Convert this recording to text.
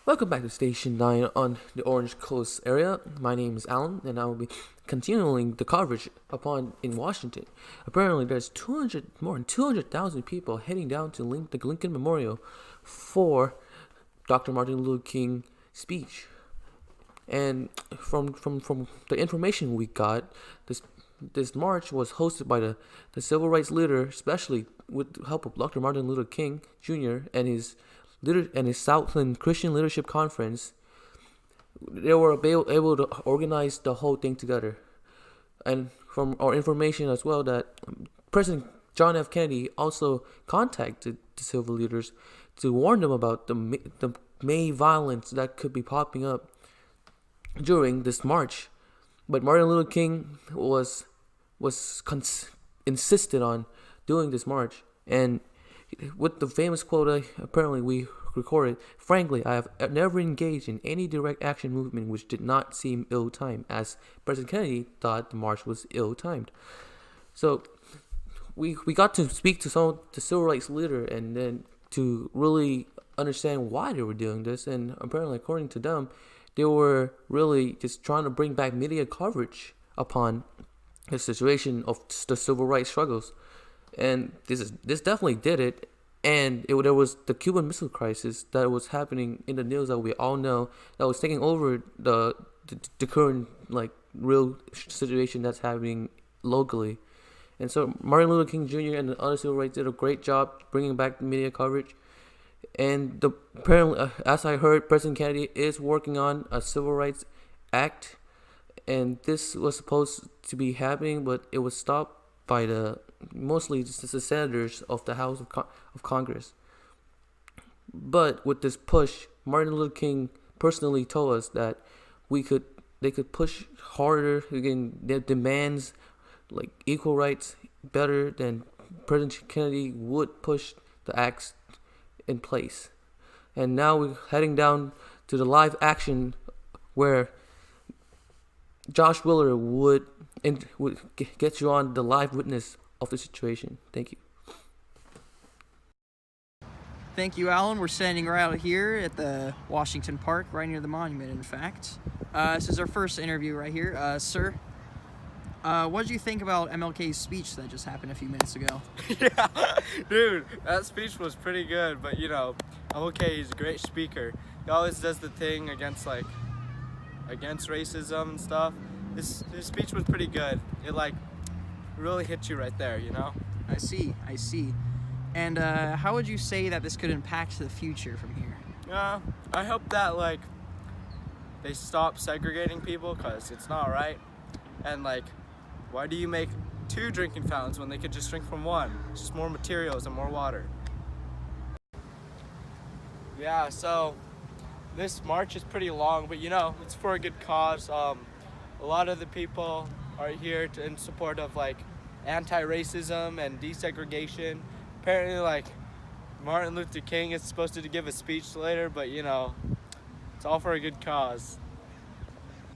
Welcome back to Station 9 on the Orange Coast area. My name is Alan, and I will be continuing the coverage upon in Washington. Apparently, there's more than 200,000 people heading down to the Lincoln Memorial for Dr. Martin Luther King speech. And from the information we got, this march was hosted by the civil rights leader, especially with the help of Dr. Martin Luther King Jr. and his Southland Christian Leadership Conference. They were able to organize the whole thing together. And from our information as well, that President John F. Kennedy also contacted the civil leaders to warn them about the May violence that could be popping up during this march. But Martin Luther King insisted on doing this march, and with the famous quote apparently we recorded, frankly, I have never engaged in any direct action movement which did not seem ill-timed, as President Kennedy thought the march was ill-timed. So we got to speak to some of the civil rights leader and then to really understand why they were doing this, and apparently according to them, they were really just trying to bring back media coverage upon the situation of the civil rights struggles. And this definitely did it. And there was the Cuban Missile Crisis that was happening in the news that we all know, that was taking over the current real situation that's happening locally. And so Martin Luther King Jr. and the other civil rights did a great job bringing back the media coverage. And apparently, as I heard, President Kennedy is working on a civil rights act, and this was supposed to be happening, but it was stopped by mostly just the senators of the House of Congress. But with this push, Martin Luther King personally told us that they could push harder again their demands, like equal rights, better than President Kennedy would push the acts in place. And now we're heading down to the live action where Josh Willer would get you on the live witness of the situation. Thank you. Thank you, Alan. We're standing right out here at the Washington Park, right near the monument, in fact. This is our first interview right here. Sir, what did you think about MLK's speech that just happened a few minutes ago? Yeah, dude, that speech was pretty good, but MLK, he's a great speaker. He always does the thing against racism and stuff. His speech was pretty good. It really hit you right there, I see. And how would you say that this could impact the future from here? I hope that they stop segregating people, because it's not right. And why do you make 2 drinking fountains when they could just drink from 1? It's just more materials and more water. Yeah, so this march is pretty long, but it's for a good cause. A lot of the people are here in support of anti-racism and desegregation. Apparently Martin Luther King is supposed to give a speech later, but it's all for a good cause.